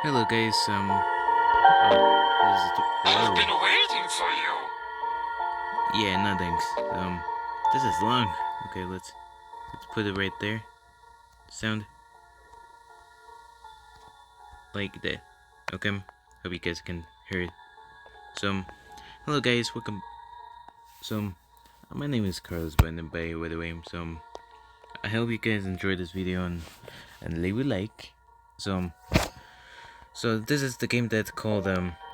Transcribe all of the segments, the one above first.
Hello guys, this is I've been waiting for you. yeah, no thanks. This is long. Okay, let's put it right there. Sound like that. Okay, hope you guys can hear it. So, hello guys, welcome. So, my name is Carlos, by the way. I hope you guys enjoyed this video and leave a like. So this is the game that's called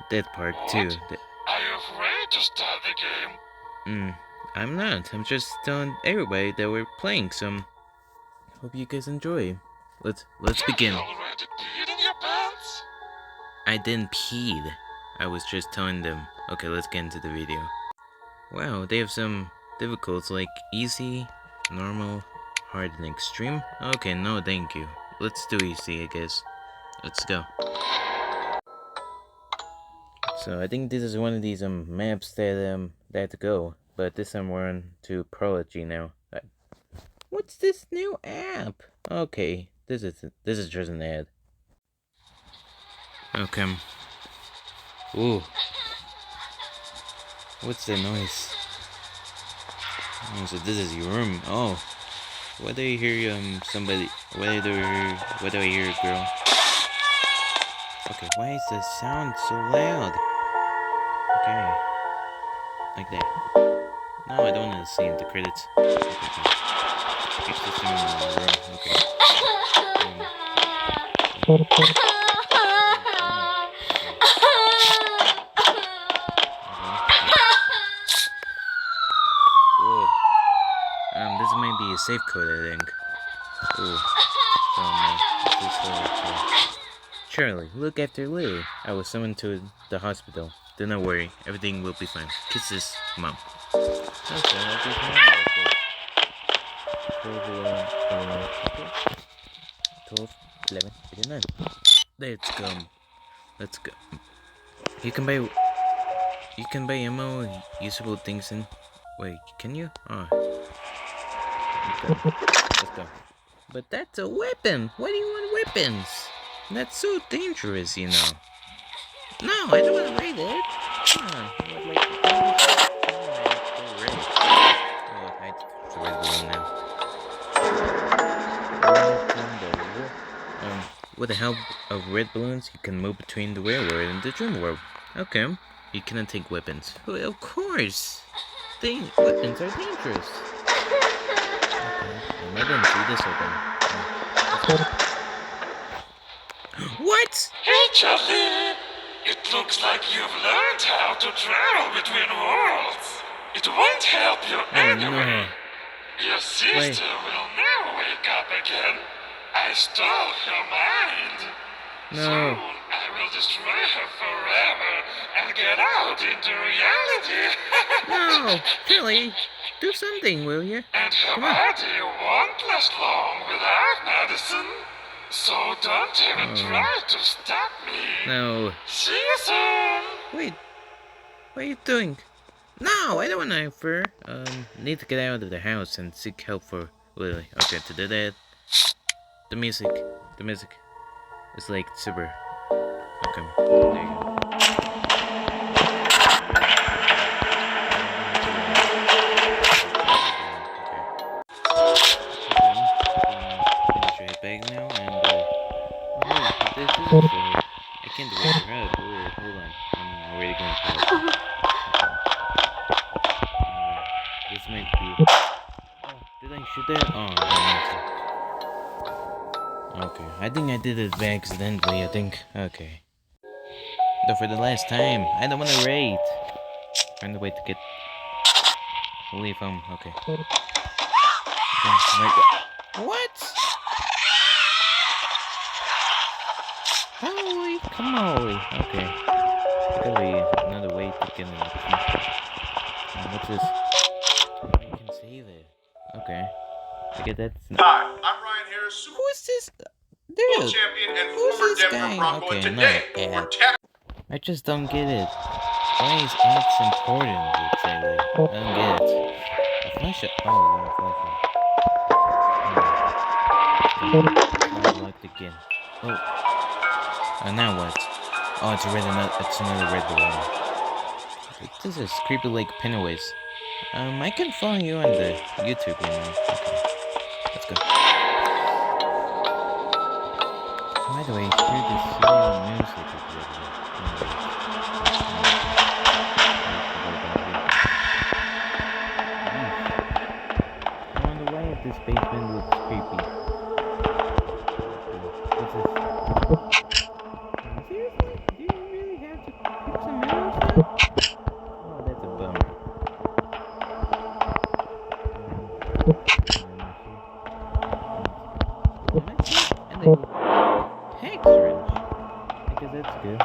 Dead Part 2. Are you afraid to start the game? I'm not. I'm just telling everybody that we're playing. Hope you guys enjoy. Let's begin. You already peed in your pants? I didn't pee. I was just telling them. Okay, let's get into the video. Wow, they have some difficulties like easy, normal, hard, and extreme. Okay, no, thank you. Let's do easy, I guess. Let's go. So I think this is one of these maps that have to go, but this time we're on to Prology now. What's this new app? Okay, this is just an ad. Okay. Ooh. What's the noise? Oh, so this is your room. Oh. Why do I hear somebody? Why do I hear a girl? Okay, why is the sound so loud? Okay. Like that. No, I don't want to see the credits. Okay. Keep the sound in the room. Okay. This might be a safe code, I think. Ooh. Charlie, look after Lily. I was summoned to the hospital. Do not worry, everything will be fine. Kisses, Mom. Okay, I'll do that. 12, 11, 9. Let's go. Let's go. You can buy ammo, usable things, and wait, can you? Oh. Okay. Let's go. But that's a weapon. Why do you want weapons? That's so dangerous, you know. No, I don't want to read it. Come on. With the help of red balloons, you can move between the real world and the dream world. Okay. You cannot take weapons. Well, of course. Weapons are dangerous. I didn't see this open. What? Hey, Charlie! It looks like you've learned how to travel between worlds. It won't help you anyway. No. Your sister will never wake up again. I stole her mind. No. Soon I will destroy her forever and get out into reality. No, Billy, do something, will you? And her body won't last long without medicine. So don't even try to stop me. No. See you soon. Wait, what are you doing? No, I don't want to infer. Need to get out of the house and seek help for Lily. Okay, to do that, the music is like super. Okay, there you go. Bag now and this is I can't wake her up. Hold on, I'm already going to this might be. Oh, did I shoot that? Oh, okay. I think I did it accidentally. I think. Okay. Though for the last time, I don't want to raid. Find a way to get leave home. Okay. What? Holy, come on. Okay. Gotta be another way to get in the key. What's this? Oh, you can save it. Okay. I get that. Hi, I'm Ryan Harris, Who's this? Super Dude. Bowl champion and Who's former this Denver guy? Bronco. Okay, And today, not we're I just don't get it. Why is ads important exactly? I don't get it. A flashlight. Oh, yeah, flashlight. Locked again. Oh. Now what? Oh, it's another red balloon. This is creepy like Pennywise. I can follow you on the YouTube, you know. Okay, let's go. Why do I hear this serial music I wonder why this basement looks creepy. What's this? Seriously? Do you really have to put some mirrors now? Oh, that's a bummer. And then hex wrench. I guess that's good.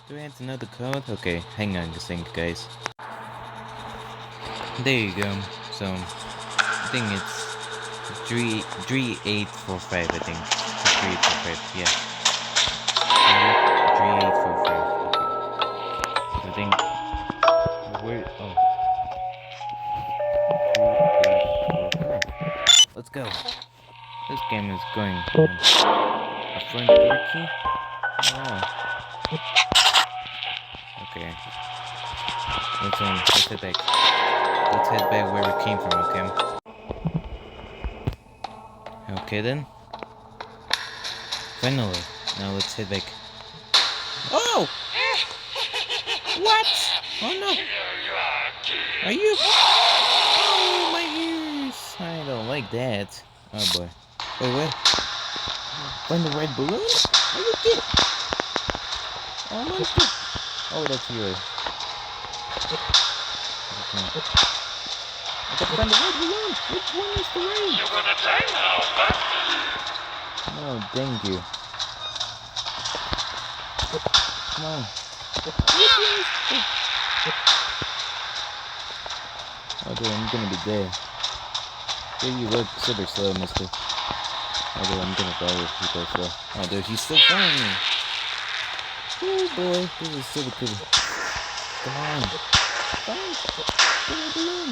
Do I have to know the code? Okay, hang on a second, guys. There you go. So, I think it's 3845, I think. 3845, yeah. 3845. Okay. I think where let's go. This game is going a front door key? Oh. Okay. Let's head back. Let's head back where we came from, okay? Okay then. Finally. Now let's head back. Oh! What? Oh no! Are you? Oh, my ears! I don't like that. Oh boy. Wait, wait. Find the red balloon? Are you kidding? Oh, monster! Oh, that's yours. Okay. I gotta find the red balloon! Which one is the red? You're gonna die now, but Oh, thank you. Come on. Oh, dude, I'm gonna be dead. Here you look super slow, mister. Oh, dude, I'm gonna die if you go slow. Oh, dude, he's still following me. Oh, boy. This is super cool. Come on. Find the balloon.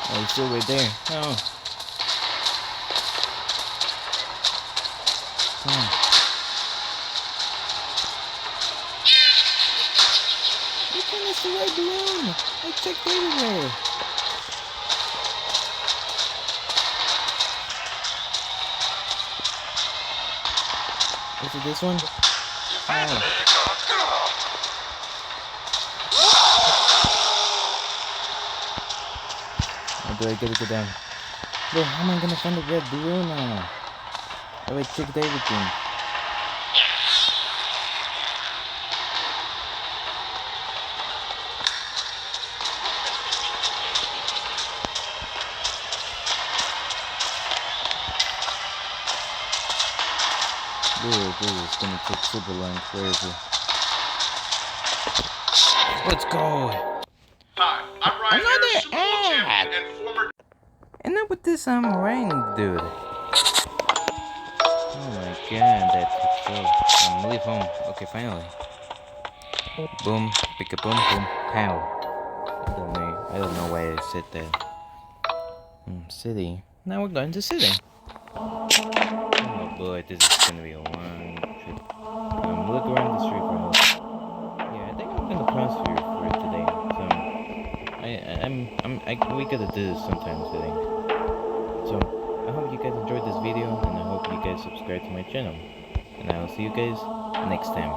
Oh, he's still right there. Oh. Come on. Which one is the right balloon? I checked everywhere. Is it this one? Oh. Oh, do I gotta go down? Bro, how am I gonna find the red balloon now? Oh, I checked everything. Dude, this is gonna take super long. Where is it? Let's go! Hi, I'm Ryan Another Harris, Super Bowl ad. champion and former. And then with this, I'm raining, dude. Oh my god, that took so. Leave home. Okay, finally. Boom, pick a boom, boom, pow. I don't know why I said that. City. Now we're going to city. Oh boy, this is gonna be a long trip. Look around the street for help. Yeah, I think I'm gonna pause here for today. So, we gotta do this sometimes, I think. So, I hope you guys enjoyed this video, and I hope you guys subscribe to my channel. And I'll see you guys next time.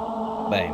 Bye.